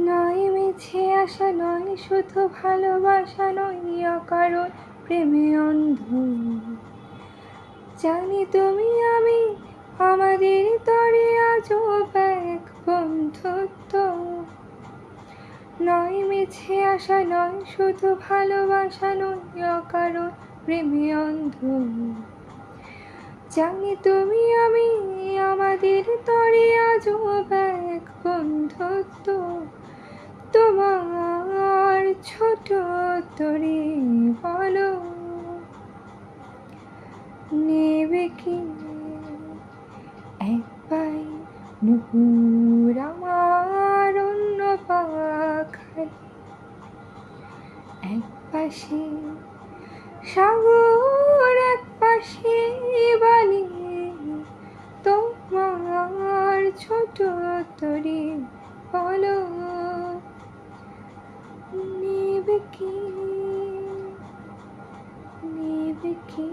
নয় মিছে আশা, নয় শুধু ভালোবাসা, নয় অকারণ প্রেমে অন্ধ। জানি তুমি আমি আমাদের তরে আজও এক বন্ধুত্ব। নয় মিছে আশা, নয় শুধু ভালোবাসা, নয় অকারণ প্রেমে অন্ধ। জানি তুমি আমি আমাদের তরে আজও এক বন্ধুত্ব। তোমার ছোট তরে বলো, নেবে কি এক পাই নুপুর আমার অন্য পাখায়? এক পাশে সাগর, এক পাশে বালি, তোমার ছোট তরে বলো, নেবে কি, নেবে কি?